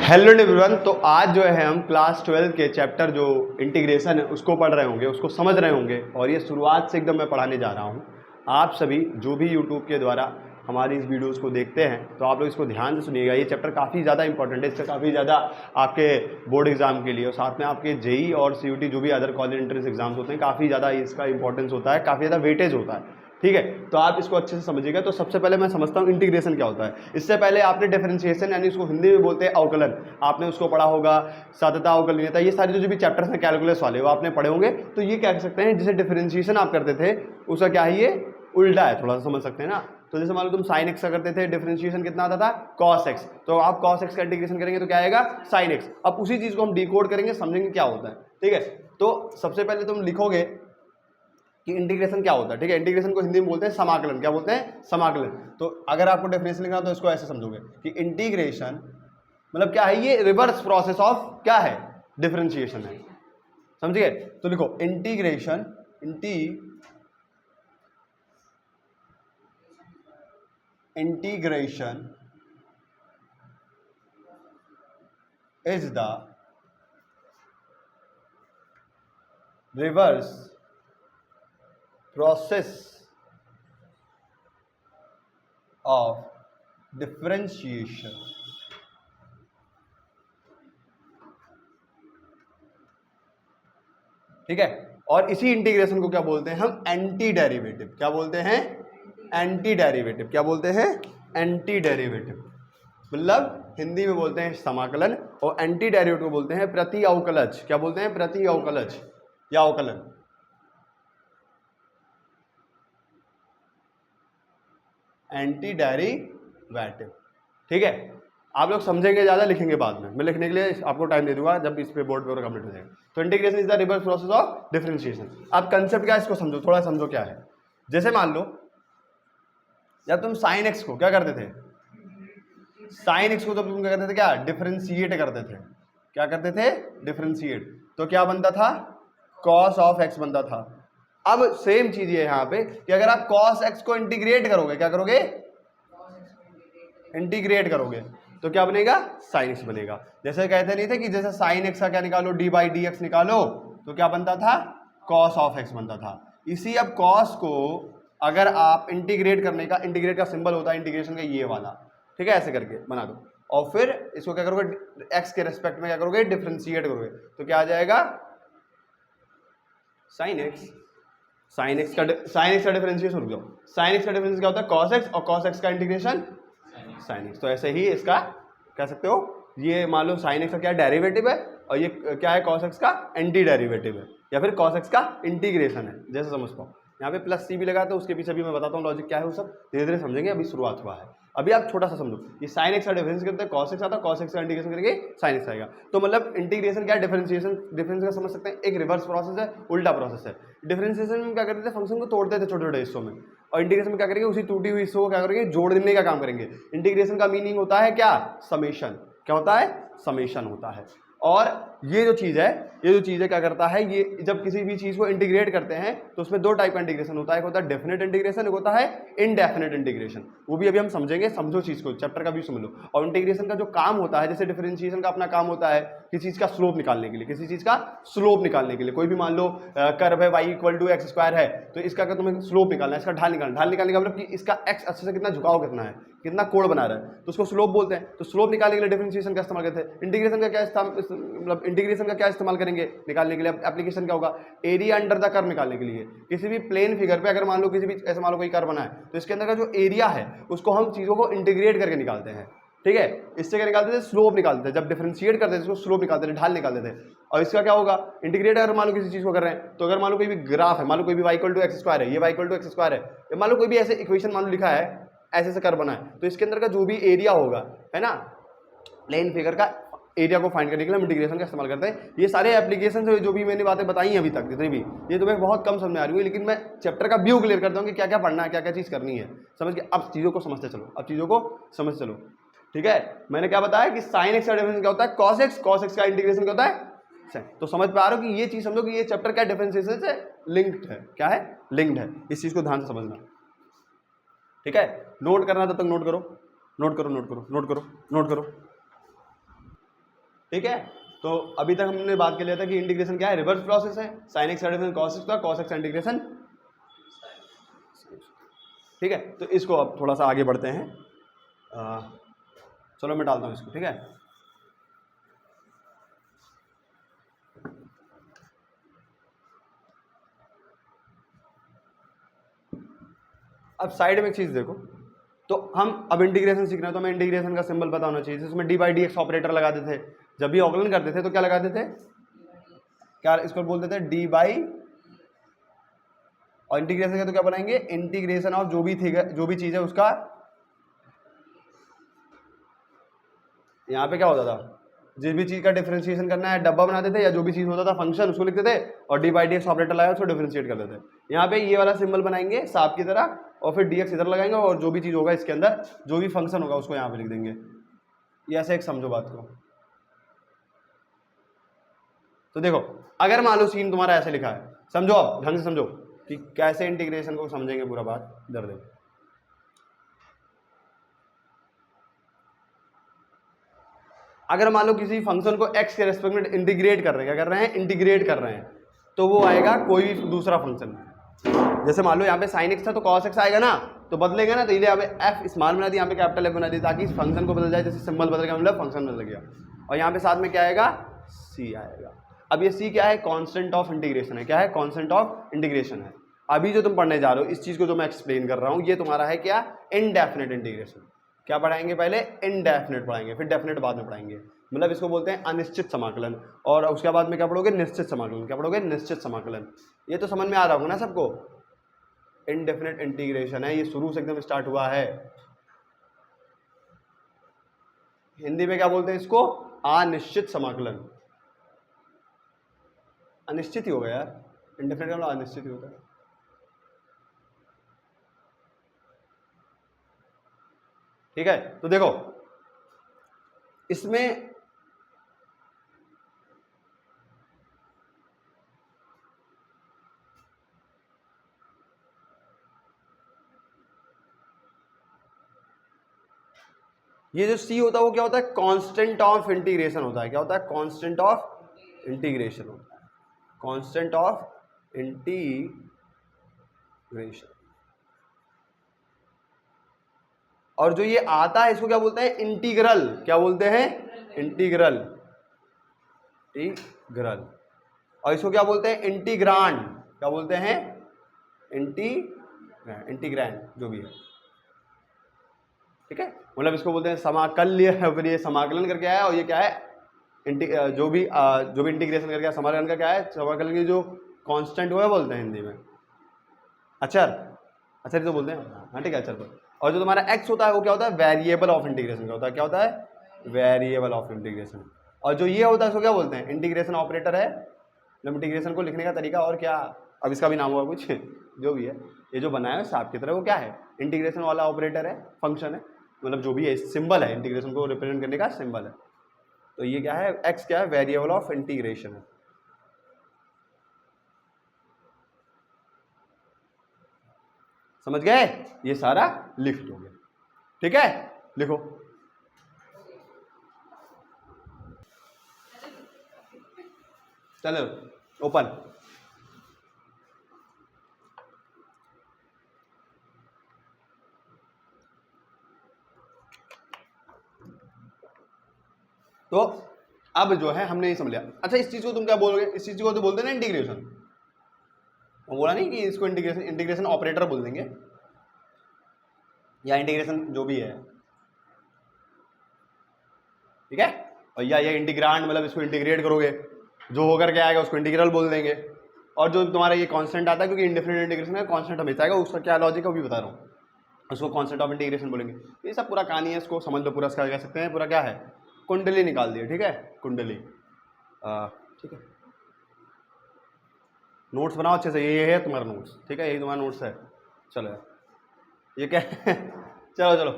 Hello everyone. तो आज जो है हम क्लास 12 के चैप्टर जो इंटीग्रेशन है उसको पढ़ रहे होंगे, उसको समझ रहे होंगे। और ये शुरुआत से एकदम मैं पढ़ाने जा रहा हूँ। आप सभी जो भी यूट्यूब के द्वारा हमारी इस वीडियोस को देखते हैं तो आप लोग इसको ध्यान से सुनिएगा। ये चैप्टर काफ़ी ज़्यादा इंपॉर्टेंट है, इससे काफ़ी ज़्यादा आपके बोर्ड एग्जाम के लिए और साथ में आपके जेई और सीयूटी जो भी अदर कॉलेज एंट्रेंस एग्जाम्स होते हैं, काफ़ी ज़्यादा इसका इंपॉर्टेंस होता है, काफ़ी ज़्यादा वेटेज होता है। ठीक है, तो आप इसको अच्छे से समझिएगा। तो सबसे पहले मैं समझता हूँ इंटीग्रेशन क्या होता है। इससे पहले आपने डिफरेंशिएशन यानी उसको हिंदी में बोलते हैं अवकलन, आपने उसको पढ़ा होगा। साध्यता, अवकलनीयता, ये सारे जो भी चैप्टर्स हैं कैलकुलस वाले वो आपने पढ़े होंगे। तो ये क्या कह सकते हैं, जिसे डिफरेंशिएशन आप करते थे उसका क्या है, ये उल्टा है, थोड़ा सा समझ सकते हैं ना। तो जैसे मान लो तुम साइन एक्स का करते थे, डिफरेंशिएशन कितना आता था, कॉस एक्स। तो आप कॉस एक्स का इंटीग्रेशन करेंगे तो क्या आएगा, साइन एक्स। अब उसी चीज को हम डिकोड करेंगे, समझेंगे क्या होता है। ठीक है, तो सबसे पहले तुम लिखोगे कि इंटीग्रेशन क्या होता है। ठीक है, इंटीग्रेशन को हिंदी में बोलते हैं समाकलन। क्या बोलते हैं, समाकलन। तो अगर आपको डेफिनेशन लिखना तो इसको ऐसे समझोगे कि इंटीग्रेशन मतलब क्या है, ये रिवर्स प्रोसेस ऑफ क्या है, डिफरेंशिएशन है। समझिए, तो लिखो integration, integration is the reverse process of differentiation. ठीक है, और इसी इंटीग्रेशन को क्या बोलते हैं हम, एंटी डेरिवेटिव। क्या बोलते हैं, एंटी डेरिवेटिव। क्या बोलते हैं, एंटी डेरिवेटिव। मतलब हिंदी में बोलते हैं समाकलन और एंटी डेरिवेटिव को बोलते हैं प्रति अवकलज। क्या बोलते हैं, प्रति अवकलज या अवकलन। Anti derivative. ठीक है, आप लोग समझेंगे ज्यादा, लिखेंगे बाद में। मैं लिखने के लिए आपको टाइम दे दूंगा जब इस पे बोर्ड पेपर कंप्लीट हो जाएगा। तो integration is the reverse process of differentiation. अब कंसेप्ट क्या है, इसको समझो, थोड़ा समझो क्या है। जैसे मान लो जब तुम साइन एक्स को क्या करते थे, साइन एक्स को तो तुम क्या करते थे, क्या डिफरेंशिएट करते थे। क्या करते थे, डिफरेंशिएट। तो क्या बनता था, कॉस ऑफ एक्स बनता था। अब सेम चीज है यहाँ पे कि अगर आप कॉस एक्स को इंटीग्रेट करोगे, क्या करोगे, इंटीग्रेट करोगे तो क्या बनेगा, साइन एक्स बनेगा। जैसे कहते नहीं थे कि जैसे साइन एक्स का क्या निकालो, डी बाई डी एक्स निकालो, तो क्या बनता था, कॉस ऑफ एक्स बनता था। इसी अब कॉस को अगर आप इंटीग्रेट करने का, इंटीग्रेट का सिंबल होता है इंटीग्रेशन का ये वाला, ठीक है, ऐसे करके बना दो और फिर इसको क्या करोगे, एक्स के रेस्पेक्ट में क्या करोगे, डिफरेंशिएट करोगे। तो क्या आ जाएगा, साइन एक्स। साइन एक्स का डिफरेंशिएशन, रुक जाओ, साइन एक्स का डिफरेंशिएशन क्या होता है, कॉस एक्स, और कॉस एक्स का इंटीग्रेशन साइन एक्स। तो ऐसे ही इसका कह सकते हो, ये मान लो साइन एक्स का क्या डेरिवेटिव है और ये क्या है, कॉस एक्स का एंटी डेरिवेटिव है, या फिर कॉस एक्स का इंटीग्रेशन है, जैसे समझ पाओ। यहाँ पे प्लस सी भी लगा, तो उसके पीछे भी मैं बताता हूँ लॉजिक क्या है, वो सब धीरे धीरे समझेंगे, अभी शुरुआत हुआ है। अभी आप छोटा सा समझो, ये साइन एक्स का डिफरेंस करते हैं, कॉस एक्स आता है, कॉस एक्स का इंटीग्रेशन करेंगे साइन एक्स आएगा। तो मतलब इंटीग्रेशन क्या है, डिफरेंशिएशन, डिफरेंस का समझ सकते हैं, एक रिवर्स प्रोसेस है, उल्टा प्रोसेस है। डिफरेंशिएशन में क्या करते थे, फंक्शन को तोड़ते थे छोटे छोटे हिस्सों में, और इंटीग्रेशन में क्या करेंगे, उसी टूटी हुई हिस्सों को क्या करेंगे, जोड़ देने का काम करेंगे। इंटीग्रेशन का मीनिंग होता है क्या, समेशन। क्या होता है, समेशन होता है। और ये जो चीज है क्या करता है, ये जब किसी भी चीज को इंटीग्रेट करते हैं तो उसमें दो टाइप का इंटीग्रेशन होता है, एक होता है डेफिनेट इंटीग्रेशन, एक होता है इनडेफिनेट इंटीग्रेशन। वो भी अभी हम समझेंगे, समझो चीज को, चैप्टर का भी समझ लो। और इंटीग्रेशन का जो काम होता है, जैसे डिफरेंशिएशन का अपना काम होता है किसी चीज का स्लोप निकालने के लिए, किसी चीज का स्लोप निकालने के लिए। कोई भी मान लो कर्व है y equal to x square है, तो इसका अगर तुम्हें स्लोप निकालना है, इसका ढाल निकालना, ढाल निकालने का मतलब कि इसका एक्स अच्छे से कितना झुकाव कितना है, कितना कोण बना रहा है, तो उसको स्लोप बोलते हैं। तो स्लोप निकालने के लिए डिफरेंशिएशन का इस्तेमाल करते हैं। इंटीग्रेशन का क्या मतलब इंटीग्रेशन का क्या इस्तेमाल करेंगे निकालने के लिए, एप्लीकेशन क्या होगा, एरिया अंडर द कर्व निकालने के लिए। किसी भी प्लेन फिगर पे अगर मान लो किसी भी ऐसे मान लो कोई कर्व बना है, तो इसके अंदर का जो एरिया है उसको हम चीजों को इंटीग्रेट करके निकालते हैं। ठीक है, इससे क्या निकालते थे, स्लोप निकालते थे। जब डिफरेंशिएट करते थे इसको स्लोप निकालते थे, ढाल निकालते थे। और इसका क्या होगा, इंटीग्रेट अगर मान लो किसी चीज को कर रहे हैं, तो अगर मान लो कोई भी ग्राफ है, मान लो कोई भी y equal to x square है, ये y equal to x square है, या मान लो कोई भी ऐसे इक्वेशन मान लो लिखा है, ऐसे से कर्व बना है, तो इसके अंदर का जो भी एरिया होगा, है ना, प्लेन फिगर का एरिया को फाइंड करने के लिए हम इंटीग्रेशन का इस्तेमाल करते हैं। ये सारे एप्लीकेशन जो भी मैंने बातें बताई हैं अभी तक जितनी भी, ये तुम्हें बहुत कम समझ में आ रही है, लेकिन मैं चैप्टर का व्यू क्लियर करता हूँ कि क्या क्या पढ़ना है, क्या क्या चीज़ करनी है, समझ के अब चीज़ों को समझते चलो, अब चीज़ों को समझ चलो। ठीक है, मैंने क्या बताया कि साइन एक्स का डिफरेंस क्या होता है, कॉस एक्स, कॉस एक्स का इंटीग्रेशन क्या होता है। तो समझ पा रहे हो कि ये चीज़ समझो कि ये चैप्टर क्या डिफरेंशिएशन से लिंक्ड है, क्या है, लिंक्ड है। इस चीज़ को ध्यान से समझना। ठीक है, नोट करना तब तक नोट करो, नोट करो, नोट करो, नोट करो, नोट करो। ठीक है, तो अभी तक हमने बात कर लिया था कि इंटीग्रेशन क्या है, रिवर्स प्रोसेस है, sin x का डिफरेंस cos x का, cos x का इंटीग्रेशन। ठीक है, तो इसको अब थोड़ा सा आगे बढ़ते हैं। चलो मैं डालता हूँ इसको, ठीक है। अब साइड में एक चीज देखो, तो हम अब इंटीग्रेशन सीख रहे हैं, तो हमें इंटीग्रेशन का सिंबल पता होना चाहिए। जिसमें D by D x operator लगाते थे, जब भी ऑकलन करते थे तो क्या लगाते थे, क्या इसको बोलते थे, डी बाई, और इंटीग्रेशन का तो क्या बनाएंगे, इंटीग्रेशन ऑफ जो भी थी, जो भी चीज है उसका। यहाँ पे क्या होता था, जिस भी चीज का डिफरेंशिएशन करना है डब्बा बनाते थे, या जो भी चीज होता था फंक्शन उसको लिखते थे, और D by D x operator लगाया उसको डिफरेंशिएट करते थे। यहाँ पे ये वाला सिंबल बनाएंगे सांप की तरह, और फिर डी एक्स इधर लगाएंगे, और जो भी चीज होगा इसके अंदर, जो भी फंक्शन होगा उसको यहाँ पे लिख देंगे। ये ऐसे एक समझो बात को। तो देखो, अगर मान लो सीन तुम्हारा ऐसे लिखा है, समझो अब ढंग से समझो कि कैसे इंटीग्रेशन को समझेंगे पूरा बात। इधर देखो, अगर मान लो किसी फंक्शन को x के रेस्पेक्ट में इंटीग्रेट कर रहे हैं, क्या कर रहे हैं, इंटीग्रेट कर रहे हैं, तो वो आएगा कोई भी दूसरा फंक्शन। जैसे मान लो यहाँ पे sin x था तो cos x आएगा ना, तो बदलेगा ना, तो इसलिए यहाँ पे f स्मॉल बना दी, यहाँ पे कैपिटल f बना दी, ताकि इस फंक्शन को बदल जाए। जैसे सिंबल बदल गया मतलब फंक्शन बदल गया, और यहाँ पे साथ में क्या आएगा, c आएगा। अब ये c क्या है, कॉन्स्टेंट ऑफ इंटीग्रेशन है। क्या है, कॉन्स्टेंट ऑफ इंटीग्रेशन है। अभी जो तुम पढ़ने जा रहे हो, इस चीज को जो मैं एक्सप्लेन कर रहा हूँ, ये तुम्हारा है क्या, इनडेफिनेट इंटीग्रेशन। क्या पढ़ाएंगे, पहले इनडेफिनेट पढ़ाएंगे, फिर डेफिनेट बाद में पढ़ाएंगे। मतलब इसको बोलते हैं अनिश्चित समाकलन, और उसके बाद में क्या पढ़ोगे, निश्चित समाकलन। क्या पढ़ोगे, निश्चित समाकलन। ये तो समझ में आ रहा होगा ना सबको, इनडेफिनेट इंटीग्रेशन है, ये शुरू से एकदम स्टार्ट हुआ है। हिंदी में क्या बोलते हैं इसको, अनिश्चित समाकलन। अनिश्चित ही होगा यार, इंडेफिनेट का मतलब अनिश्चित ही होता है। ठीक है, तो देखो इसमें ये जो सी होता है वो क्या होता है, कांस्टेंट ऑफ इंटीग्रेशन होता है। क्या होता है, कांस्टेंट ऑफ इंटीग्रेशन होता है, कांस्टेंट ऑफ इंटीग्रेशन। और जो ये आता है इसको क्या बोलते हैं, इंटीग्रल। क्या बोलते हैं, इंटीग्रल, इंटीग्रल। और इसको क्या बोलते हैं, इंटीग्रांड। क्या बोलते हैं, इंटीग्रैंड, जो भी है। ठीक है, मतलब इसको बोलते हैं समाकल्य। फिर ये समाकलन करके आया, और ये क्या है, जो भी इंटीग्रेशन करके आया, समाकलन का क्या है, समाकलन की जो कांस्टेंट हुआ है बोलते हैं हिंदी में अचर। अचर तो बोलते हैं, हाँ ठीक है, अचर पर। और जो तुम्हारा x होता है वो क्या होता है, वेरिएबल ऑफ इंटीग्रेशन का होता है। क्या होता है, वेरिएबल ऑफ इंटीग्रेशन। और जो ये होता है उसको क्या बोलते हैं, इंटीग्रेशन ऑपरेटर है। मतलब इंटीग्रेशन को लिखने का तरीका, और क्या, अब इसका भी नाम होगा कुछ जो भी है, ये जो बनाया है सांप की तरह, वो क्या है, इंटीग्रेशन वाला ऑपरेटर है, फंक्शन है, मतलब जो भी है, सिंबल है, इंटीग्रेशन को रिप्रेजेंट करने का सिंबल है। तो ये क्या है, x क्या है, वेरिएबल ऑफ इंटीग्रेशन है। समझ गए, ये सारा लिख दोगे। ठीक है, लिखो। चलो ओपन। तो अब जो है हमने ये समझ लिया। अच्छा, इस चीज को तुम क्या बोलोगे, इस चीज को तो बोलते हैं ना इंटीग्रेशन। वो बोला नहीं कि इसको इंटीग्रेशन ऑपरेटर बोल देंगे, या इंटीग्रेशन जो भी है। ठीक है, और या ये इंटीग्रांड, मतलब इसको इंटीग्रेट करोगे, जो होकर के आएगा उसको इंटीग्रल बोल देंगे। और जो तुम्हारा ये कांस्टेंट आता है, क्योंकि इंडेफिनिट इंटीग्रेशन का कांस्टेंट हमेशा आएगा, उसका क्या लॉजिक है वो भी बता रहा हूँ, उसको कांस्टेंट ऑफ इंटीग्रेशन बोलेंगे। ये सब पूरा कहानी है, इसको समझ लो पूरा। इसका कह सकते हैं पूरा क्या है, कुंडली निकाल दिए। ठीक है, कुंडली। ठीक है, नोट्स बनाओ अच्छे से, ये है तुम्हारा नोट्स। ठीक है, यही तुम्हारा नोट्स है। चलो ये क्या है चलो चलो,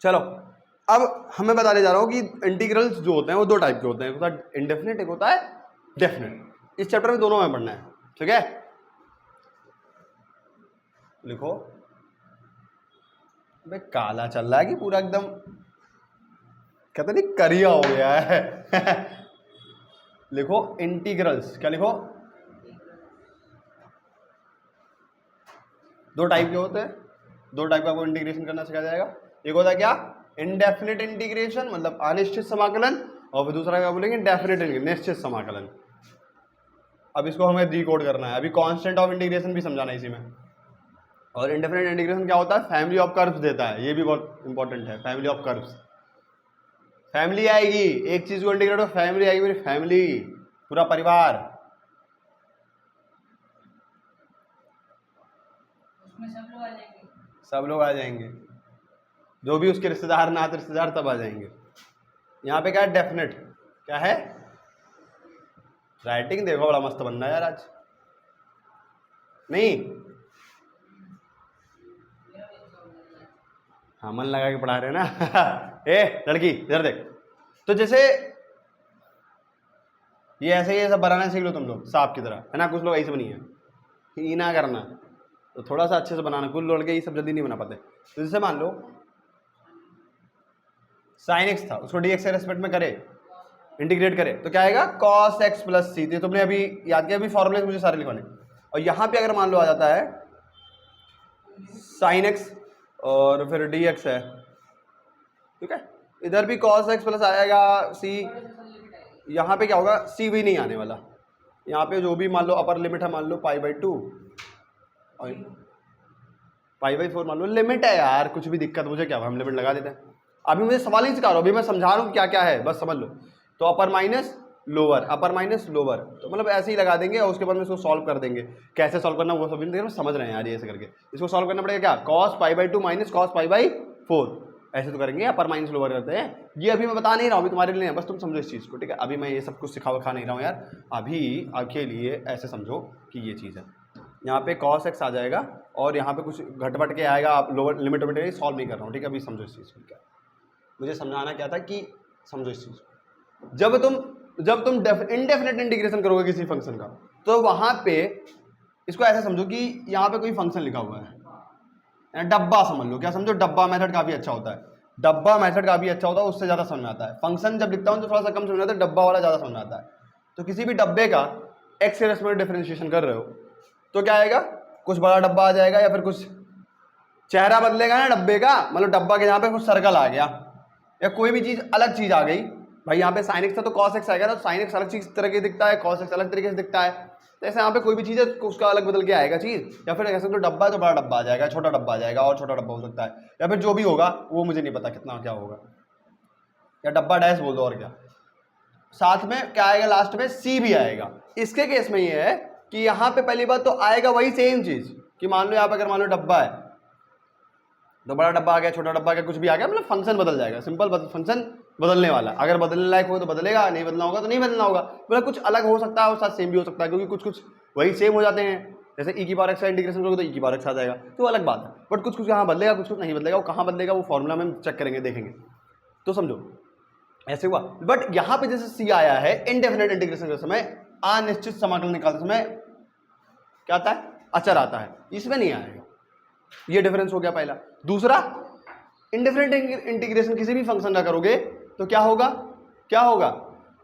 चलो अब हमें बताने जा रहा हूँ कि इंटीग्रल्स जो होते हैं वो दो टाइप के होते हैं, एक होता है इंडेफिनिट, एक होता है डेफिनेट। इस चैप्टर में दोनों में पढ़ना है, ठीक है। लिखो, भाई काला चल रहा है कि पूरा एकदम कहते नहीं करिया हो गया है लिखो इंटीग्रल्स, क्या लिखो, दो टाइप के होते हैं, दो टाइप का आपको इंटीग्रेशन करना सिखाया जाएगा। एक होता है क्या, इनडेफिनिट इंटीग्रेशन मतलब अनिश्चित समाकलन, और फिर दूसरा क्या बोलेंगे, डेफिनिट निश्चित समाकलन। अब इसको हमें डिकोड करना है, अभी कांस्टेंट ऑफ इंटीग्रेशन भी समझाना है इसी में। और इंडेफिनिट इंटीग्रेशन क्या होता है, फैमिली ऑफ कर्व्स देता है, ये भी बहुत इंपॉर्टेंट है, फैमिली ऑफ कर्व्स। फैमिली आएगी, एक चीज को इंटीग्रेट हो फैमिली आएगी, मेरी फैमिली, पूरा परिवार, सब लोग आ जाएंगे, जो भी उसके रिश्तेदार नाते रिश्तेदार तब आ जाएंगे। यहाँ पे क्या है, डेफिनेट, क्या है, राइटिंग देखो बड़ा मस्त बनना है यार आज, नहीं हाँ मन लगा के पढ़ा रहे ना ए लड़की इधर देख, तो जैसे ये ऐसे ही सब बनाना सीख लो तुम लोग सांप की तरह, है ना, कुछ लोग ऐसे बनी है कि ना करना, तो थोड़ा सा अच्छे से बनाना, कुछ लड़के ये सब जल्दी नहीं बना पाते। तो जैसे मान लो साइन एक्स था, उसको डी एक्स के रेस्पेक्ट में करे, इंटीग्रेट करे, तो क्या आएगा, कॉस एक्स प्लस सी। तो तुमने अभी याद किया, अभी फॉर्मूले मुझे सारे लिखवाने। और यहाँ पे अगर मान लो आ जाता है साइन एक्स और फिर डी एक्स है, ठीक है, इधर भी कॉस एक्स प्लस आएगा सी, यहाँ पे क्या होगा, सी भी नहीं आने वाला। यहाँ पे जो भी मान लो अपर लिमिट है, मान लो π/2 और π/4 मान लो, लिमिट है यार, कुछ भी दिक्कत मुझे क्या, हम लिमिट लगा देते हैं। अभी मुझे सवाल नहीं सिखा रहा हूँ, अभी मैं समझा रहा हूँ क्या क्या है, बस समझ लो। तो अपर माइनस लोअर, अपर माइनस लोअर, तो मतलब ऐसे ही लगा देंगे और उसके बाद में इसको सॉल्व कर देंगे। कैसे सॉल्व करना वो सब नहीं समझ रहे हैं यार, ये ऐसे करके इसको सॉल्व करना पड़ेगा। क्या, cos π/2 माइनस cos π/4, ऐसे तो करेंगे, अपर माइनस लोअर करते हैं। ये अभी मैं बता नहीं रहा हूँ, अभी तुम्हारे लिए, बस तुम समझो इस चीज़ को, ठीक है। अभी मैं ये सब कुछ सिखा नहीं रहा हूँ यार, अभी आपके लिए ऐसे समझो कि ये चीज़ है, यहाँ पे cos x आ जाएगा और यहाँ पे कुछ घटवट के आएगा, आप लोअर लिमिट लिमिट सॉल्व नहीं कर रहा हूँ, ठीक है। अभी समझो इस चीज़ को, क्या मुझे समझाना क्या था कि समझो इस चीज़ को। जब तुम इनडेफिनेट इंटीग्रेशन करोगे किसी फंक्शन का, तो वहाँ पे इसको ऐसे समझो कि यहाँ पे कोई फंक्शन लिखा हुआ है, डब्बा समझ लो, क्या समझो, डब्बा मेथड काफ़ी अच्छा होता है, डब्बा मेथड काफ़ी अच्छा होता है, उससे ज़्यादा समझ में आता है। फंक्शन जब लिखता हूँ तो थोड़ा सा कम समझ में आता है, डब्बा वाला ज़्यादा समझ में आता है। तो किसी भी डब्बे का एक्स के रेस्पेक्ट में डिफरेंशिएशन कर रहे हो तो क्या आएगा, कुछ बड़ा डब्बा आ जाएगा, या फिर कुछ चेहरा बदलेगा ना डब्बे का, मतलब डब्बा के यहाँ पे कुछ सर्कल आ गया या कोई भी चीज़ अलग चीज़ आ गई। भाई यहाँ पे साइन एक्स था तो कॉस एक्स आएगा ना, तो साइन एक्स अलग चीज़ तरह के दिखता है, कॉस एक्स अलग तरीके से दिखता है। तो ऐसे यहाँ पे कोई भी चीज़ है उसका अलग बदल के आएगा चीज़, या फिर ऐसे तो डब्बा है तो बड़ा डब्बा आ जाएगा, छोटा डब्बा आ जाएगा और छोटा डब्बा हो सकता है, या फिर जो भी होगा वो मुझे नहीं पता कितना क्या होगा, या डब्बा डैश बोल दो और क्या। साथ में क्या आएगा, लास्ट में सी भी आएगा। इसके केस में ये है कि यहाँ पे पहली बात तो आएगा वही सेम चीज़ कि मान लो यहाँ पे अगर मान लो डब्बा है तो बड़ा डब्बा आ गया, छोटा डब्बा आ गया, कुछ भी आ गया, मतलब फंक्शन बदल जाएगा, सिंपल फंक्शन बदलने वाला। अगर बदलने लायक हो तो बदलेगा, नहीं बदलना होगा तो नहीं बदलना होगा, मतलब कुछ अलग हो सकता है और साथ सेम भी हो सकता है, क्योंकि कुछ कुछ वही सेम हो जाते हैं। जैसे ई की पावर एक्स का इंटीग्रेशन करोगे तो ई की पावर एक्स आ जाएगा, तो अलग बात है। बट कुछ कुछ यहाँ बदलेगा, कुछ कुछ नहीं बदलेगा, वो कहाँ बदलेगा वो फॉर्मूला में चेक करेंगे, देखेंगे, तो समझो ऐसे हुआ। बट यहाँ पे जैसे सी आया है इनडेफिनेट इंटीग्रेशन के समय, अनिश्चित समाकलन निकालते समय क्या आता है, अचर आता है, इसमें नहीं आएगा। ये डिफरेंस हो गया पहला। दूसरा, इंडेफिनेट इंटीग्रेशन किसी भी फंक्शन का करोगे तो क्या होगा, क्या होगा,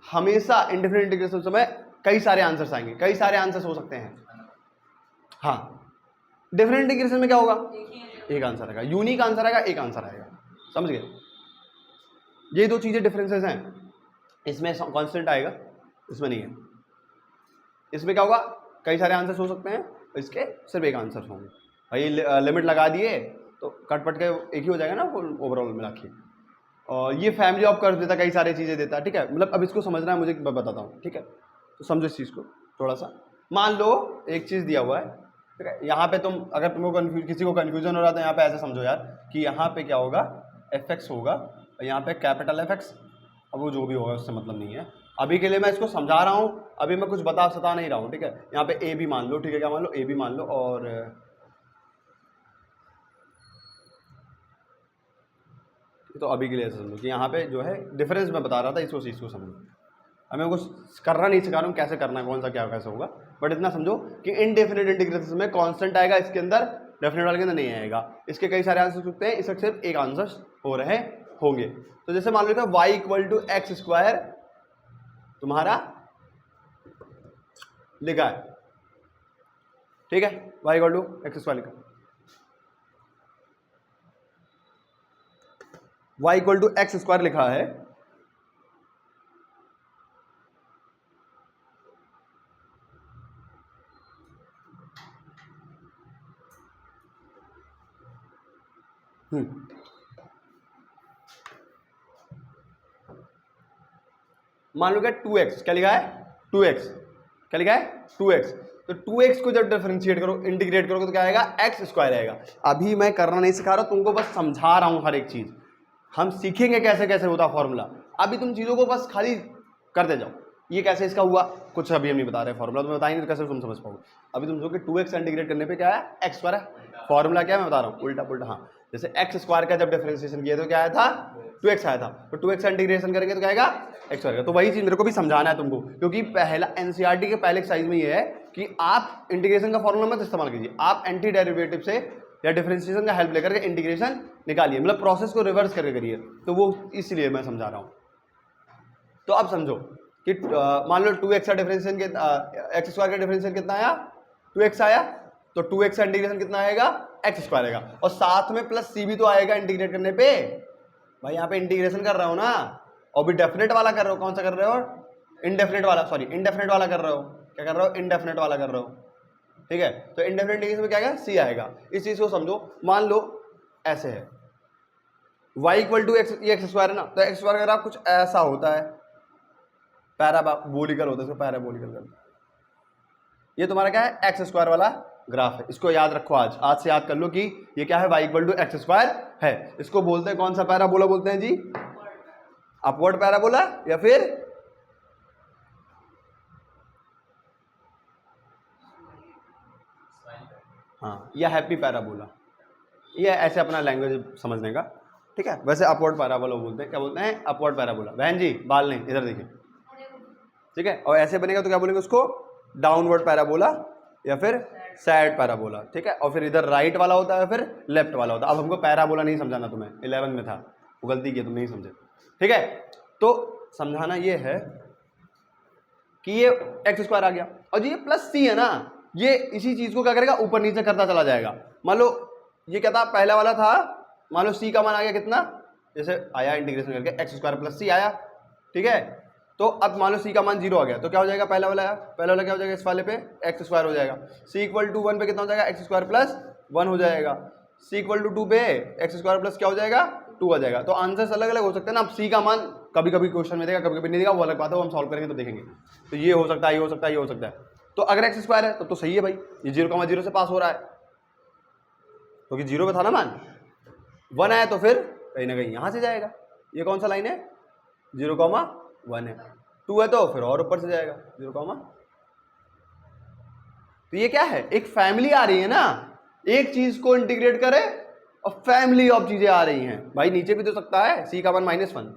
हमेशा इंडेफिनेट इंटीग्रेशन समय कई सारे आंसर्स आएंगे, कई सारे आंसर्स हो सकते हैं। हाँ, डिफरेंट इंटीग्रेशन में क्या होगा, एक आंसर आएगा, यूनिक आंसर आएगा, एक आंसर आएगा, समझ गए। ये दो चीजें डिफरेंसेस हैं, इसमें कांस्टेंट आएगा, इसमें नहीं है। इसमें क्या होगा, कई सारे आंसर्स हो सकते हैं, इसके सिर्फ एक आंसर होंगे। भाई लिमिट लगा दिए तो कटपट के एक ही हो जाएगा ना ओवरऑल मिला के। और ये फैमिली ऑफ कर्व देता, कई सारी चीज़ें देता है, ठीक है। मतलब अब इसको समझना है मुझे, मैं बताता हूँ, ठीक है। तो समझो इस चीज़ को थोड़ा सा। मान लो एक चीज़ दिया हुआ है, ठीक है, यहाँ पे तुम अगर तुमको किसी को कन्फ्यूजन हो रहा है तो यहाँ पे ऐसे समझो यार कि यहाँ पे क्या होगा, एफ एक्स होगा और यहाँ पे कैपिटल एफ एक्स। अब वो जो भी होगा उससे मतलब नहीं है, अभी के लिए मैं इसको समझा रहा हूँ, अभी मैं कुछ सता नहीं रहा हूँ, ठीक है। यहाँ पे ए भी मान लो, ठीक है, क्या मान लो, ए भी मान लो, और तो अभी के लिए ऐसे समझो कि यहाँ पे जो है डिफरेंस मैं बता रहा था, इसको चीज़ को समझो। अब मैं कुछ करना नहीं सिखा रहा हूँ कैसे करना है, कौन सा क्या कैसे होगा, बट इतना समझो कि इनडेफिनेट इंटीग्रेशन में कांस्टेंट आएगा, इसके अंदर डेफिनेट वाले के अंदर नहीं आएगा। इसके कई सारे आंसर सकते हैं, इसका सिर्फ एक आंसर हो रहे होंगे। तो जैसे मान लो y equal to x square तुम्हारा लिखा है, ठीक है, y equal to x square लिखा, y equal to x square लिखा है, मान लो क्या 2x, क्या लिखा है 2x, क्या लिखा है 2x, तो 2x को जब डिफरेंशिएट करो इंटीग्रेट करोगे तो क्या आएगा x स्क्वायर आएगा। अभी मैं करना नहीं सिखा रहा, तुमको बस समझा रहा हूं हर एक चीज, हम सीखेंगे कैसे कैसे होता फॉर्मूला। अभी तुम चीजों को बस खाली करते जाओ, ये कैसे इसका हुआ कुछ अभी हम नहीं बता रहे, फॉर्मूला तुम्हें बताएंगे तो कैसे तुम समझ पाओगे। अभी तुम सोचो कि 2x इंटीग्रेट करने पे क्या है x स्क्वायर है, फॉर्मूला क्या है मैं बता रहा हूँ, उल्टा पुल्टा। हाँ, जैसे x स्क्वायर का जब डिफरेंशिएशन किया तो क्या आया था 2x आया था, तो 2x इंटीग्रेशन करेंगे तो क्या आएगा x स्क्वायर। तो वही चीज मेरे को भी समझाना है तुमको, क्योंकि पहला एनसीईआरटी के पहले एक्सरसाइज में ये है कि आप इंटीग्रेशन का फॉर्मूला मत इस्तेमाल कीजिए, आप एंटी डेरिवेटिव से या डिफरेंशिएशन का हेल्प लेकर के इंटीग्रेशन निकालिए, मतलब प्रोसेस को रिवर्स करके करिए। तो वो इसलिए मैं समझा रहा हूँ। तो अब समझो कि मान लो 2x का डिफरेंशिएशन एक्स स्क्वायर का डिफरेंशिएशन कितना आया 2x आया, तो 2x का इंटीग्रेशन कितना आएगा x स्क्वायर आएगा, और साथ में प्लस c भी तो आएगा इंटीग्रेट करने पे। भाई यहाँ पे इंटीग्रेशन कर रहे हो ना, और भी डेफिनेट वाला कर रहे हो, कौन सा कर रहे हो इंडेफिनेट वाला, सॉरी इंडेफिनेट वाला कर रहे हो, क्या कर रहे हो इंडेफिनेट वाला कर रहे हो, ठीक है। तो इंडेफिनेट इंटीग्रेशन में क्या आएगा c आएगा। इस चीज को समझो, मान लो ऐसे है y इक्वल टू एक्स, ये एक्स स्क्वायर है ना, तो एक्स स्क्वायर का ग्राफ कुछ ऐसा होता है, पैराबोलिकल होता है, इसको पैराबोलिकल कर, ये तुम्हारा क्या है एक्स स्क्वायर वाला ग्राफ है। इसको याद रखो, आज से याद कर लो कि ये क्या है y equal to x square है। इसको बोलते हैं कौन सा पैराबोला बोलते हैं जी, अपवर्ड पैराबोला या फिर हाँ या हैप्पी पैराबोला, ये ऐसे अपना लैंग्वेज समझने का, ठीक है। वैसे अपवर्ड पैराबोला बोलते हैं, क्या बोलते हैं अपवर्ड पैराबोला। बहन जी बाल नहीं, इधर देखिए, ठीक है। और ऐसे बनेगा तो क्या बोलेंगे उसको डाउनवर्ड पैराबोला या फिर सैड पैराबोला, ठीक है। और फिर इधर राइट वाला होता है, फिर लेफ्ट वाला होता है। अब हमको पैराबोला नहीं समझाना, तुम्हें 11 में था, वो गलती की तुम नहीं समझे, ठीक है। तो समझाना ये है कि ये एक्स स्क्वायर आ गया और ये प्लस सी है ना, ये इसी चीज को क्या करेगा ऊपर नीचे करता चला जाएगा। मान लो ये क्या था पहला वाला था, मान लो सी का मान आ गया कितना, जैसे आया इंटीग्रेशन करके एक्स स्क्वायर प्लस सी आया, ठीक है। तो अब मान लो सी का मान 0 आ गया तो क्या हो जाएगा, पहला वाला क्या हो जाएगा इस वाले पे एक्स स्क्वायर हो जाएगा। सी इक्वल टू 1 पे कितना हो जाएगा एक्स स्क्वायर प्लस 1 हो जाएगा। सी इक्वल टू 2 पे एक्स स्क्वायर प्लस क्या हो जाएगा 2 आ जाएगा। तो आंसर्स अलग अलग हो सकते हैं ना। अब सी का मान कभी कभी क्वेश्चन में देगा, कभी कभी नहीं देगा, वो अलग बात है, वो हम सॉल्व करेंगे तो देखेंगे। तो ये हो सकता है, ये हो सकता है, ये हो सकता है। तो अगर एक्स स्क्वायर है तो सही है भाई, ये 0,0 से पास हो रहा है क्योंकि 0 पे था ना मान, 1 आया तो फिर कहीं ना कहीं यहाँ से जाएगा। ये कौन सा लाइन है 0,1 है, 2 है तो फिर और ऊपर से जाएगा 0, तो ये क्या है एक फैमिली आ रही है ना, एक चीज को इंटीग्रेट करे और फैमिली ऑफ चीजें आ रही हैं। भाई नीचे भी तो सकता है सी का मान -1,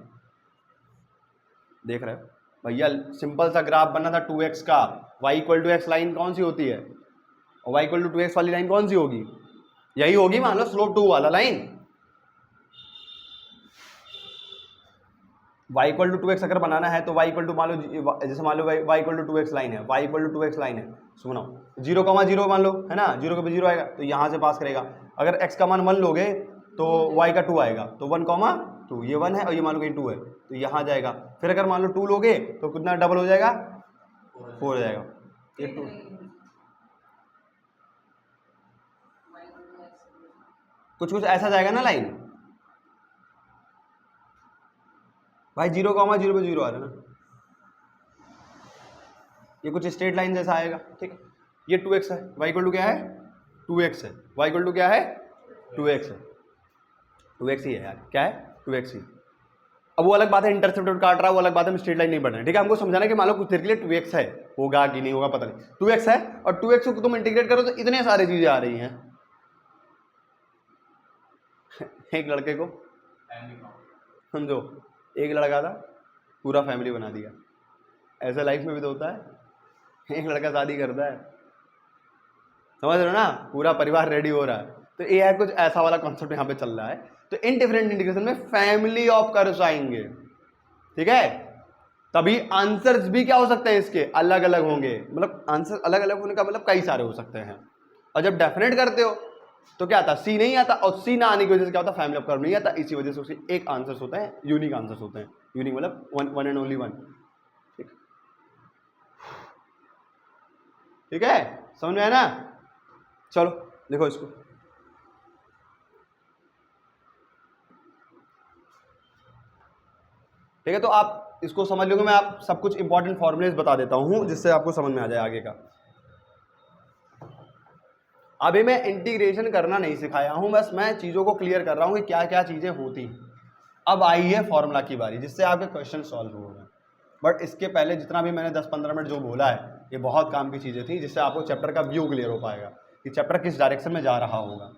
देख रहे हो भैया, सिंपल सा ग्राफ बनना था 2x का, y equal to x line कौन सी होती है और y इक्वल टू 2x वाली लाइन कौन सी होगी, यही होगी मान लो स्लोप 2 वाला line. y equal to 2x अगर बनाना है तो y इक्वल टू मान लो, जैसे मान लो y equal to 2x line है, y equal to 2x line है, सुनो 0,0 मान लो है ना, 0 पे 0 आएगा तो यहाँ से पास करेगा। अगर x का मान 1 लोगे तो y का 2 आएगा, तो 1,2 ये 1 है और ये मान लो कहीं 2 है तो यहाँ जाएगा। फिर अगर मान लो 2 लोगे तो कितना डबल हो जाएगा 4 हो जाएगा, ये 2 कुछ ऐसा जाएगा ना लाइन भाई, 0,0 पे 0 आ रहा है ना, ये कुछ स्ट्रेट लाइन जैसा आएगा, ठीक है। ये 2x है, y इक्वल टू क्या है 2x है, y इक्वल टू क्या है 2x है, 2x ही है यार, क्या है 2x ही। अब वो अलग बात है इंटरसेप्टर काट रहा है, वो अलग बात है, हम स्ट्रेट लाइन नहीं बढ़ रहे, ठीक है। हमको समझाना कि मान लो कुछ देर के लिए 2x है, होगा कि नहीं होगा पता नहीं, 2x है और 2x को तुम इंटीग्रेट करो तो इतने सारी चीजें आ रही हैं। एक लड़के को समझो, एक लड़का था, पूरा फैमिली बना दिया। ऐसा लाइफ में भी तो होता है, एक लड़का शादी करता है, समझ रहे हो ना, पूरा परिवार रेडी हो रहा है। तो ये है कुछ ऐसा वाला कॉन्सेप्ट यहाँ पे चल रहा है। तो इन डिफरेंट इंटीग्रेशन में फैमिली ऑफ कर्व्स आएंगे, ठीक है। तभी आंसर्स भी क्या हो सकते हैं इसके, अलग अलग होंगे। मतलब आंसर अलग अलग होने का मतलब कई सारे हो सकते हैं। और जब डेफिनेट करते हो तो क्या आता, सी नहीं आता, और सी ना आने की वजह से क्या होता, फैमिली ऑफ कर्व नहीं आता। इसी वजह से उसके एक आंसर्स होते हैं, यूनिक आंसर्स होते हैं। यूनिक मतलब वन एंड ओनली वन। ठीक है, समझ में आया ना। चलो देखो इसको, ठीक है। तो आप इसको समझ लोगे, मैं आप सब कुछ इंपॉर्टेंट फॉर्मुलेस बता देता हूं जिससे आपको समझ में आ जाए आगे का। अभी मैं इंटीग्रेशन करना नहीं सिखाया हूं, बस मैं चीजों को क्लियर कर रहा हूं कि क्या क्या चीजें होती हैं। अब आई है फॉर्मूला की बारी, जिससे आपके क्वेश्चन सॉल्व हो गए। बट इसके पहले जितना भी मैंने 10-15 मिनट जो बोला है, ये बहुत काम की चीजें थी, जिससे आपको चैप्टर का व्यू क्लियर हो पाएगा कि चैप्टर किस डायरेक्शन में जा रहा होगा।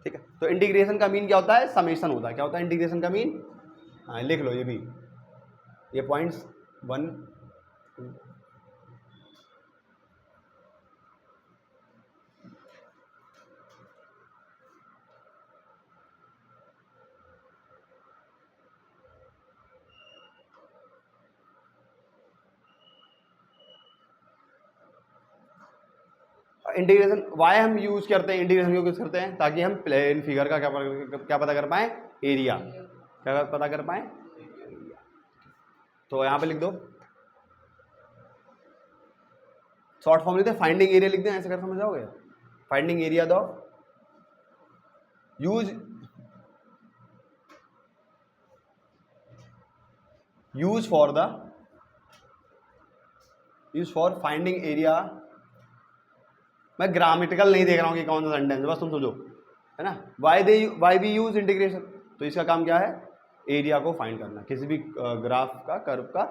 ठीक है, तो इंटीग्रेशन का मीन क्या होता है, समेशन होता है। क्या होता है इंटीग्रेशन का मीन, हाँ लिख लो ये भी, ये पॉइंट्स 1 इंटीग्रेशन वाई हम यूज करते हैं, इंटीग्रेशन क्यों यूज करते हैं, ताकि हम प्लेन फिगर का क्या पता कर पाए, एरिया। क्या पता कर पाए, तो यहां पे लिख दो, शॉर्ट फॉर्म लिखते हैं, फाइंडिंग एरिया लिखते हैं, ऐसे कर समझ जाओगे। फाइंडिंग एरिया दो, यूज फॉर फाइंडिंग एरिया। मैं ग्रामेटिकल नहीं देख रहा हूं कि कौन सा सेंटेंस, बस तुम समझो, है ना। वाई वी यूज इंटीग्रेशन, तो इसका काम क्या है, एरिया को फाइंड करना, किसी भी ग्राफ का, कर्व का,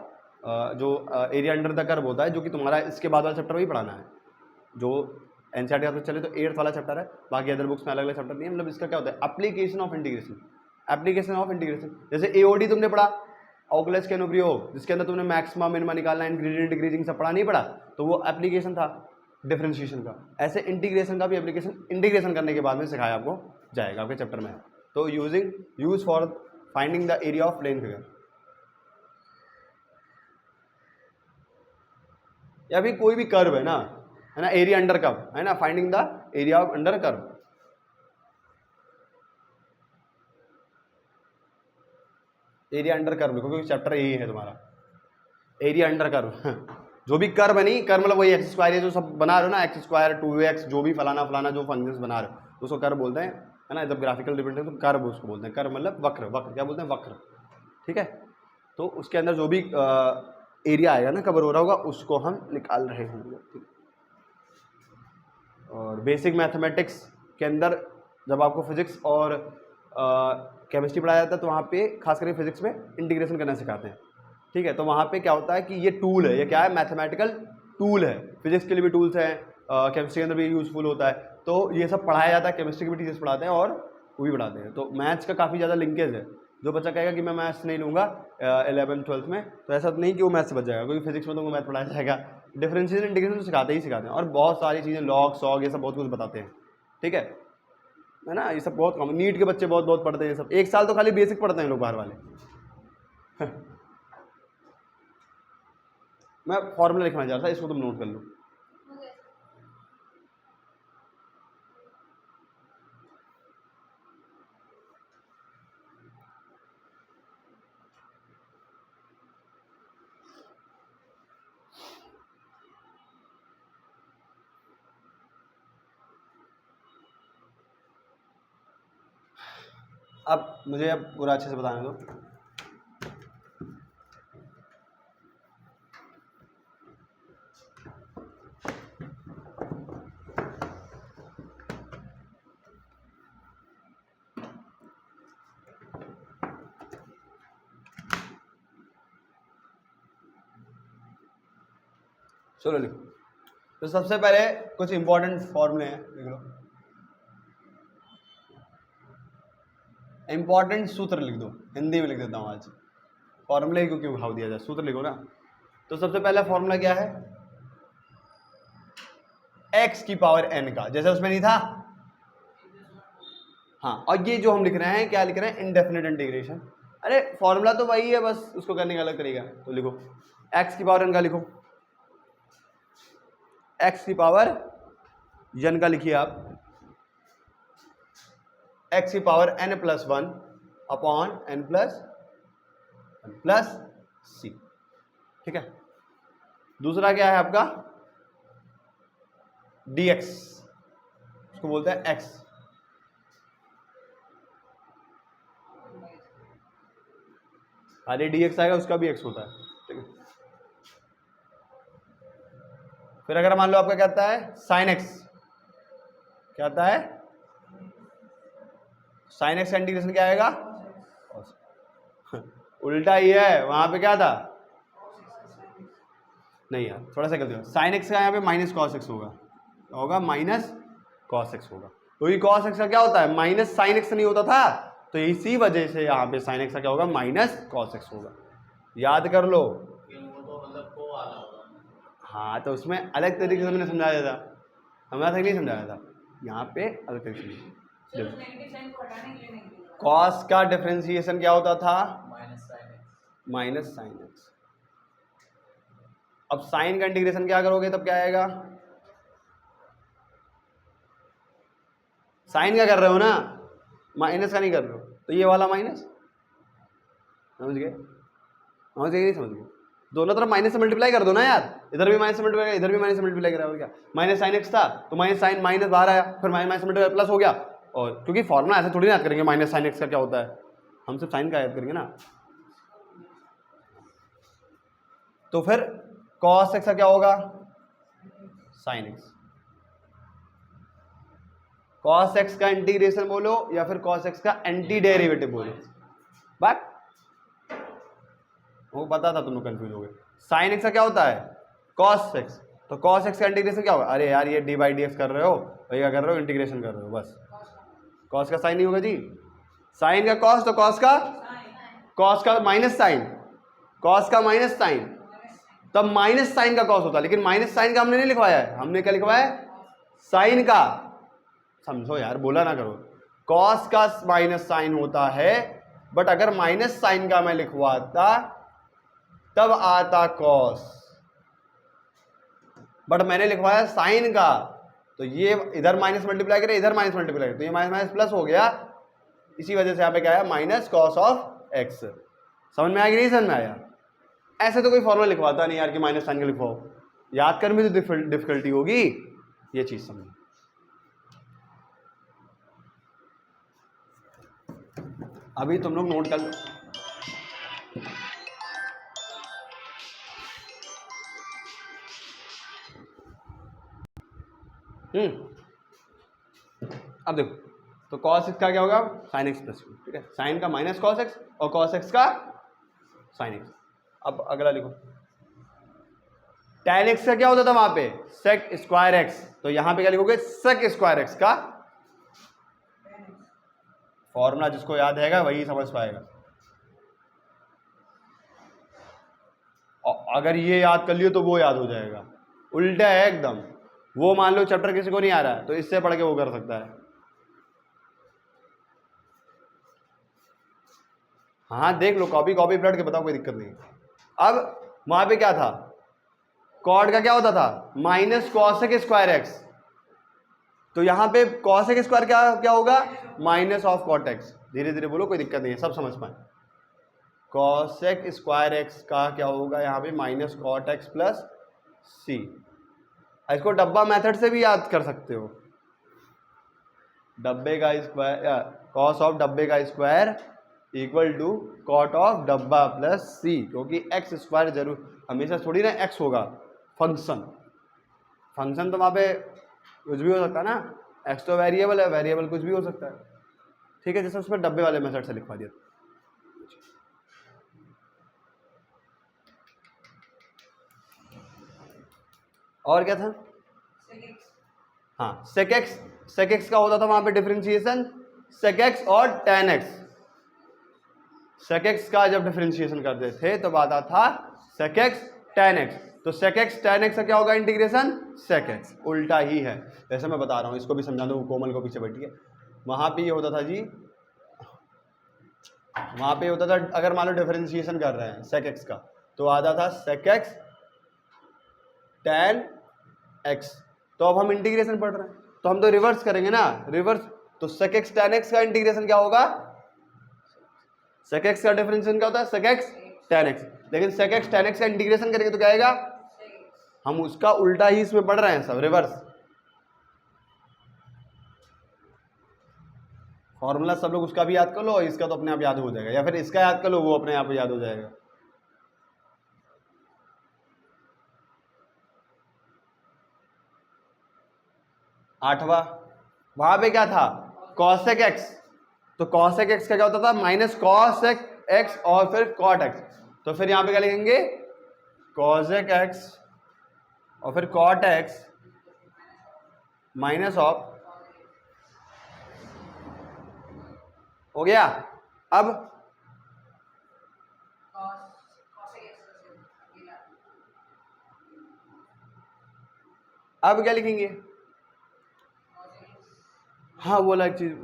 जो एरिया अंडर द कर्व होता है, जो कि तुम्हारा इसके बाद वाला चैप्टर भी पढ़ाना है। जो एनसीईआरटी का चले तो 8th वाला चैप्टर है, बाकी अदर बुक्स में अलग अलग चैप्टर नहीं है। मतलब इसका क्या होता है, application of integration. Application of integration, जैसे एओडी तुमने पढ़ा, ऑकुलस कैनोप्रियोग, जिसके अंदर तुमने मैक्सिमा मिनिमा निकालना, इंग्रेडिएंट डिक्रीजिंग सब पढ़ा, नहीं पढ़ा, तो वो एप्लीकेशन था डिफरेंशिएशन का। ऐसे इंटीग्रेशन का भी एप्लीकेशन इंटीग्रेशन करने के बाद में सिखाया आपको जाएगा आपके चैप्टर में। तो use for finding the area of plane figure, या भी कोई भी कर्व है ना, एरिया अंडर कर्व है ना, finding the area of under curve. Area under curve लिखो, क्योंकि चैप्टर यही है तुम्हारा, एरिया अंडर कर्व। जो भी कर्व है, नहीं कर्व मतलब वही एक्स स्क्वायर, जो सब बना रहे हो ना, एक्स स्क्वायर 2x, जो भी फलाना फलाना जो फंक्शंस बना रहे हो उसको कर्व बोलते हैं, है ना। जब ग्राफिकल रिप्रेजेंटेशन तो कर्व उसको बोलते हैं, कर्व मतलब वक्र, वक्र क्या बोलते हैं, वक्र। ठीक है, तो उसके अंदर जो भी एरिया आएगा ना, कवर हो रहा होगा, उसको हम निकाल रहे होंगे। और बेसिक मैथमेटिक्स के अंदर जब आपको फिजिक्स और केमिस्ट्री पढ़ाया जाता है, तो वहाँ पे खास करके फिजिक्स में इंटीग्रेशन करना सिखाते हैं। ठीक है, तो वहाँ पे क्या होता है कि ये टूल है, ये क्या है, मैथमेटिकल टूल है। फिजिक्स के लिए भी टूल्स हैं, केमिस्ट्री के अंदर भी यूजफुल होता है। तो ये सब पढ़ाया जाता है, केमिस्ट्री के भी टीचर्स पढ़ाते हैं और वो भी पढ़ाते हैं। तो मैथ्स का काफ़ी ज़्यादा लिंकेज है। जो बच्चा कहेगा कि मैं मैथ्स नहीं लूँगा 11th-12th में, तो ऐसा नहीं कि वो मैथ्स से बच जाएगा, क्योंकि फिजिक्स में तो वो मैथ पढ़ाया जाएगा। डिफरेंशिएशन इंटीग्रेशन तो सिखाते ही सिखाते हैं, और बहुत सारी चीज़ें, लॉग सॉग, ये सब बहुत कुछ बताते हैं। ठीक है ना, ये सब बहुत कॉमन, नीट के बच्चे बहुत बहुत पढ़ते हैं ये सब। 1 साल तो खाली बेसिक पढ़ते हैं लोग बाहर वाले। मैं फॉर्मूला लिखना चाह रहा था, इसको तुम नोट कर लो। अब मुझे अब पूरा अच्छे से बताने दो। चलो लिखो। तो सबसे पहले कुछ इंपॉर्टेंट फॉर्मूले हैं, लिख लो। इंपॉर्टेंट सूत्र लिख दो, हिंदी में लिख देता हूँ आज, फॉर्मूले को क्यों भाव दिया जाए, सूत्र लिखो ना। तो सबसे पहला फॉर्मूला क्या है, x की पावर n का, जैसे उसमें नहीं था। हाँ, और ये जो हम लिख रहे हैं क्या लिख रहे हैं, इंडेफिनिट इंटीग्रेशन। अरे फॉर्मूला तो वही है, बस उसको करने का अलग तरीका है। तो लिखो x की पावर n का, लिखो x की पावर n का लिखिए आप, x की power n plus 1 upon n plus c। ठीक है, दूसरा क्या है आपका dx, उसको बोलते हैं x। अरे dx आएगा उसका भी x होता है। ठीक है, फिर अगर मान लो आपका क्या आता है sin x, क्या आता है sin x का इंटीग्रेशन क्या आएगा, उल्टा ही है, वहां पे क्या था, नहीं यार थोड़ा सा गलती हो, sin x का यहाँ पे माइनस cos x होगा, क्या होगा, माइनस cos x होगा। तो ये cos x का क्या होता है, माइनस sin x नहीं होता था, तो इसी वजह से यहाँ पे sin x का क्या होगा, माइनस cos x होगा। याद कर लो, हाँ तो उसमें अलग तरीके से मैंने समझाया था, समझा था कि नहीं समझाया था, यहाँ पे अलग तरीके से। cos का डिफरेंशिएशन क्या होता था, माइनस साइन एक्स। अब साइन का इंटीग्रेशन क्या करोगे तब क्या आएगा, साइन का कर रहे हो ना, माइनस का नहीं कर रहे हो, तो ये वाला माइनस, समझ गए, समझ गए नहीं समझ गए, दोनों तरफ माइनस से मल्टीप्लाई कर दो ना यार, इधर भी माइनस से मल्टीप्लाई, इधर भी माइनस से मल्टीप्लाई करा, और क्या, माइनस साइन एक्स था तो माइनस साइन माइनस बाहर आया, फिर माइनस मल्टीप्लाई प्लस हो गया। और क्योंकि फॉर्मूला ऐसे थोड़ी ना याद करेंगे माइनस साइन एक्स का क्या होता है, हम सिर्फ साइन का याद करेंगे ना। तो फिर cos x का क्या होगा, sin x। cos x का इंटीग्रेशन बोलो या फिर cos x का एंटी डेरिवेटिव बोलो, बट वो पता था तुम लोग कंफ्यूज हो गए। sin x का क्या होता है, cos x, तो cos x का इंटीग्रेशन क्या होगा, अरे यार ये d बाई डी एक्स कर रहे हो, भाई क्या कर रहे हो, इंटीग्रेशन कर रहे हो, बस cos का साइन नहीं होगा जी, साइन का cos, तो cos का माइनस साइन, cos का माइनस साइन, तब माइनस साइन का cos होता है, लेकिन माइनस साइन का हमने नहीं लिखवाया है, हमने क्या लिखवाया है, साइन का, समझो यार बोला ना करो, cos का माइनस साइन होता है, बट अगर माइनस साइन का मैं लिखवाता तब आता cos, बट मैंने लिखवाया साइन का, तो ये इधर माइनस मल्टीप्लाई करे, इधर माइनस मल्टीप्लाई करे, तो ये माइनस माइनस प्लस हो गया, इसी वजह से यहाँ पे क्या है, माइनस cos ऑफ x। समझ में आया कि नहीं समझ में आया। ऐसे तो कोई फॉर्मूला लिखवाता नहीं यार कि माइनस साइन का लिखवाओ, याद करने में तो डिफिकल्टी होगी, ये चीज समझो। अभी तुम लोग नोट कर लो, अब देखो, तो cos x का क्या होगा, sin x प्लस, ठीक है, साइन का माइनस cos x और cos x का sin x। अब अगला लिखो, tan x का क्या होता था वहां पे, sec स्क्वायर x, तो यहां पे क्या लिखोगे, sec स्क्वायर x का फॉर्मूला, जिसको याद रहेगा वही समझ पाएगा। और अगर ये याद कर लियो तो वो याद हो जाएगा, उल्टा है एकदम, वो मान लो चैप्टर किसी को नहीं आ रहा है तो इससे पढ़ के वो कर सकता है। हाँ देख लो, कॉपी पलट के बताओ, कोई दिक्कत नहीं। अब वहां पे क्या था, कॉड का क्या होता था, माइनस कॉसेक स्क्वायर एक्स, तो यहां पे कॉसेक स्क्वायर क्या होगा, माइनस ऑफ कॉट एक्स। धीरे धीरे बोलो, कोई दिक्कत नहीं है, सब समझ पाए। कॉसेक स्क्वायर एक्स का क्या होगा यहाँ पे, माइनस कॉट एक्स प्लस सी। इसको डब्बा मेथड से भी याद कर सकते हो, डब्बे का स्क्वायर, कॉस ऑफ डब्बे का square equal to cot of डब्बा प्लस सी, क्योंकि एक्स स्क्वायर जरूर हमेशा थोड़ी ना एक्स होगा, फंक्शन तो वहाँ पे कुछ भी हो सकता है ना, एक्स तो वेरिएबल है, वेरिएबल कुछ भी हो सकता है, ठीक है, जैसे उसमें डब्बे वाले मेथड से लिखवा दिया। और क्या था, हाँ सेक एक्स का होता था वहां पे डिफरेंशिएशन, सेक एक्स और tan एक्स, sec x का जब डिफरेंशिएशन करते थे तो आता था sec x tan x, तो sec x tan x का क्या होगा इंटीग्रेशन sec x, उल्टा ही है। वैसे मैं बता रहा हूँ, इसको भी समझा दूँ, कोमल को पीछे बैठी है। वहाँ पे ये होता था जी, वहाँ पे होता था अगर मान लो डिफरेंशिएशन कर रहे हैं sec x का तो आता था sec x tan x, तो अब हम इंटीग्रेशन पढ़ रहे हैं तो हम तो रिवर्स करेंगे ना, रिवर्स, तो sec x tan x का इंटीग्रेशन क्या होगा, sec x का डिफरेंशिएशन क्या होता है sec x tan x, लेकिन sec x tan x का इंटीग्रेशन करेंगे तो क्या आएगा, हम उसका उल्टा ही इसमें पढ़ रहे हैं, सब रिवर्स। फॉर्मूला सब लोग उसका भी याद कर लो, इसका तो अपने आप याद हो जाएगा, या फिर इसका याद कर लो, वो अपने आप याद हो जाएगा। आठवां, वहां पे क्या था cosec x, तो cosec x का क्या होता था माइनस cosec x और फिर cot x, तो फिर यहां पे क्या लिखेंगे cosec x और फिर cot x माइनस ऑफ, हो गया। अब क्या लिखेंगे, हाँ वो अलग चीज,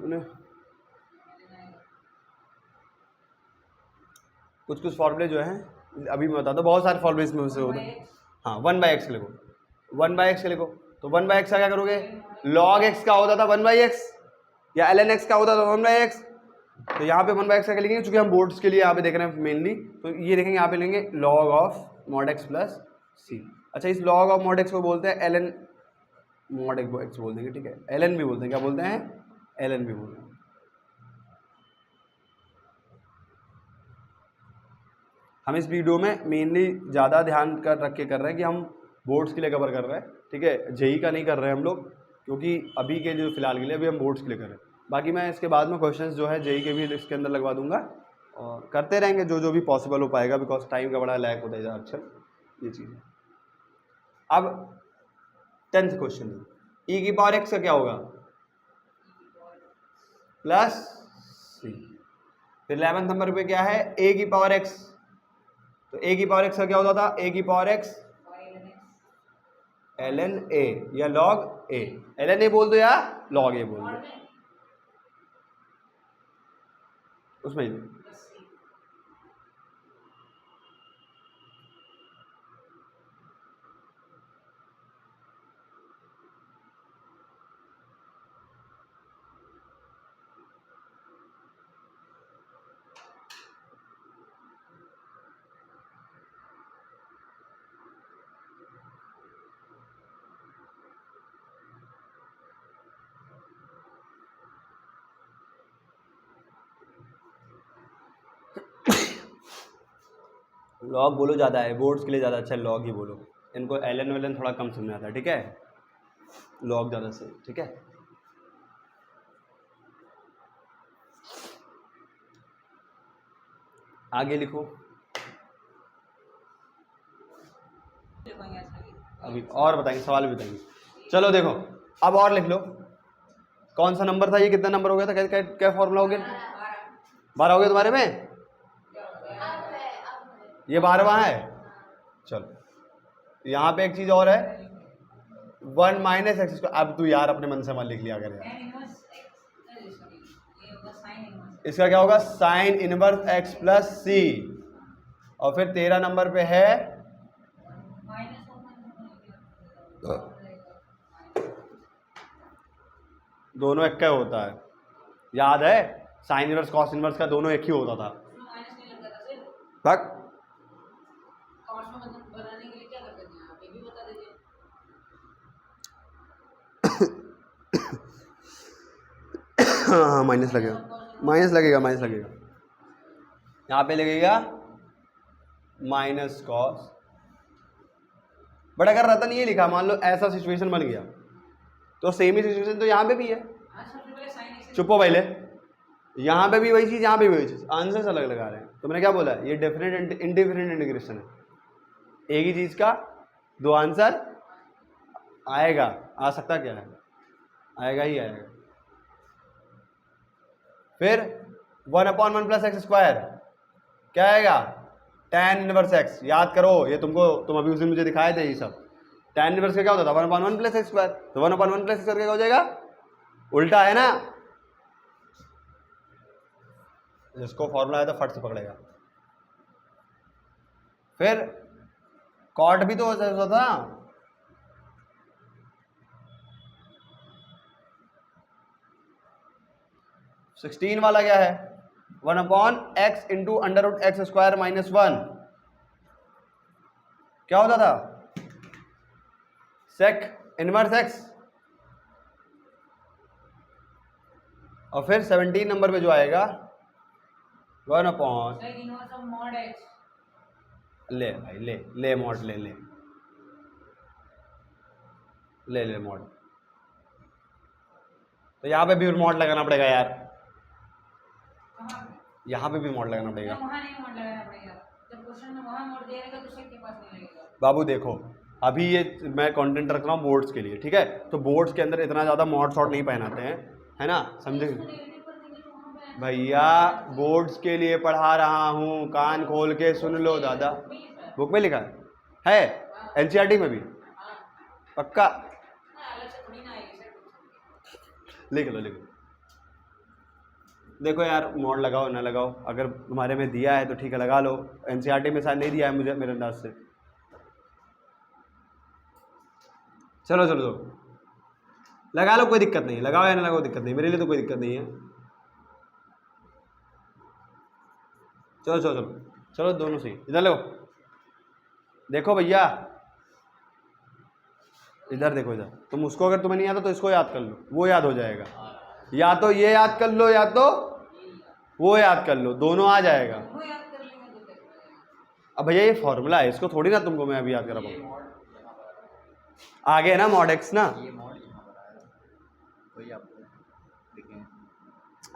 कुछ कुछ फॉर्मूले जो हैं अभी मैं बताता हूँ, बहुत सारे फॉर्मूले इसमें से होते हैं। हाँ 1/x लिखो, 1/x लिखो, तो 1/x का क्या करोगे, log x का होता था 1/x या ln x का होता था 1/x, तो यहाँ पे 1/x का लिखेंगे, चूंकि हम बोर्ड्स के लिए यहाँ पे देख रहे हैं मेनली, तो ये देखेंगे यहाँ पे लेंगे log of mod x plus c। अच्छा, इस log ऑफ mod x को बोलते हैं ln mod x बोल देंगे, ठीक है, ln भी बोलते हैं, क्या बोलते हैं, ln भी बोलते हैं। हम इस वीडियो में मेनली ज़्यादा ध्यान कर रख के कर रहे हैं कि हम बोर्ड्स के लिए कवर कर रहे हैं, ठीक है, जेई का नहीं कर रहे हैं हम लोग, क्योंकि अभी के जो फिलहाल के लिए अभी हम बोर्ड्स के लिए कर रहे हैं। बाकी मैं इसके बाद में क्वेश्चंस जो है जेई के भी इसके अंदर लगवा दूंगा और करते रहेंगे जो जो भी पॉसिबल हो पाएगा, बिकॉज टाइम का बड़ा लैग होता है अक्सर ये चीज़। अब 10th क्वेश्चन, e की पावर x का क्या होगा प्लस c, फिर 11th नंबर पे क्या है a की पावर x, तो a की पावर x का क्या होता था, a की पावर x ln a या log a, ln a बोल दो या log a बोल दो, उसमें लॉग बोलो ज़्यादा है, बोर्ड्स के लिए ज़्यादा अच्छा लॉग ही बोलो, इनको एलन वेलन थोड़ा कम समझ में आता है, ठीक है, लॉग ज़्यादा से, ठीक है। आगे लिखो, अभी और बताएंगे, सवाल भी बताएंगे। चलो देखो अब और लिख लो, कौन सा नंबर था ये, कितना नंबर हो गया था, क्या फॉर्मूला हो गया, 12 हो गया तुम्हारे में, ये 12वां है। चलो यहाँ पे एक चीज और है, 1 माइनस एक्स स्क्वायर, अब तू यार अपने मन से मत लिख लिया अगर यार, इसका क्या होगा साइन इनवर्स x प्लस सी, और फिर 13 नंबर पे है दोनों एक का होता है, याद है साइन इनवर्स कॉस इनवर्स का दोनों एक ही होता था। तक हाँ माइनस लगेगा, माइनस लगेगा, माइनस लगेगा, यहाँ पे लगेगा माइनस कॉस, बट अगर रतन ये लिखा, मान लो ऐसा सिचुएशन बन गया, तो सेम ही सिचुएशन तो यहाँ पे भी है, चुपो पहले, यहाँ पे भी वही चीज़, यहाँ पे भी वही चीज़, आंसर अलग लगा रहे हैं। तो मैंने क्या बोला, ये डिफरेंट इंडिफरेंट इंटीग्रेशन है, एक ही चीज़ का दो आंसर आएगा, आ सकता क्या है, आएगा ही आएगा। फिर 1/1 प्लस एक्स स्क्वायर, क्या आएगा tan इनवर्स x। याद करो ये तुम अभी उस दिन मुझे दिखाए थे ये सब। tan इनवर्स का क्या होता था 1/1 प्लस एक्स स्क्वायर, तो 1/1 प्लस एक्स स्क्वायर क्या हो जाएगा, उल्टा है ना। जिसको फॉर्मूला आया था फट से पकड़ेगा। फिर कॉट भी तो होता था, सिक्सटीन वाला क्या है 1/x into under root x square minus 1 क्या होता था सेक इनवर्स एक्स। और फिर 17 नंबर पे जो आएगा 1/, ले भाई ले मॉड ले मॉड। तो यहाँ पे भी मॉड लगाना पड़ेगा यार, यहाँ पे भी मॉड लगाना पड़ेगा। बाबू देखो अभी ये मैं कंटेंट रख रहा हूँ बोर्ड्स के लिए, ठीक है, तो बोर्ड्स के अंदर इतना ज़्यादा मॉड शॉट नहीं पहनाते हैं, है ना, समझे भैया। बोर्ड्स के लिए पढ़ा रहा हूँ, कान खोल के सुन लो दादा। बुक में लिखा है एनसीईआरटी में भी पक्का, लिख लो। देखो यार मॉड लगाओ ना लगाओ, अगर तुम्हारे में दिया है तो ठीक है लगा लो, एनसीईआरटी में शायद नहीं दिया है मुझे मेरे अंदाज से। चलो लगा लो, कोई दिक्कत नहीं, लगाओ या ना लगाओ दिक्कत नहीं, मेरे लिए तो कोई दिक्कत नहीं है। चलो दोनों सही। इधर लो, देखो भैया इधर देखो, इधर तुम उसको अगर तुम्हें नहीं आता तो इसको याद कर लो, वो याद हो जाएगा, या तो ये याद कर लो या तो वो याद कर लो, दोनों आ जाएगा। अब भैया ये फॉर्मूला है, इसको थोड़ी ना तुमको मैं अभी याद करा पाऊँ। आगे है ना मॉड एक्स ना,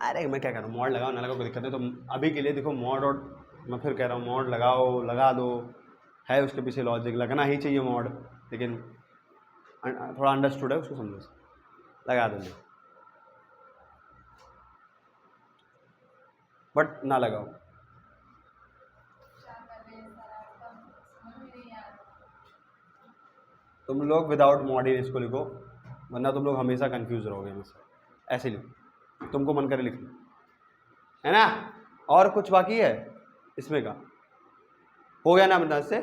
अरे मैं क्या कह रहा हूँ, मॉड लगाओ ना लगाओ कोई दिक्कत नहीं। तो अभी के लिए देखो मॉड, और मैं फिर कह रहा हूँ मॉड लगाओ लगा दो, है उसके पीछे लॉजिक, लगना ही चाहिए मॉड, लेकिन थोड़ा अंडरस्टूड है उसको समझो, लगा दो बट ना लगाओ। तुम लोग विदाउट मॉड ही इसको लिखो, वरना तुम लोग हमेशा कंफ्यूज रहोगे मुझसे। ऐसे लिखो, तुमको मन करे लिख लो, है ना। और कुछ बाकी है इसमें का, हो गया ना अंदाज से।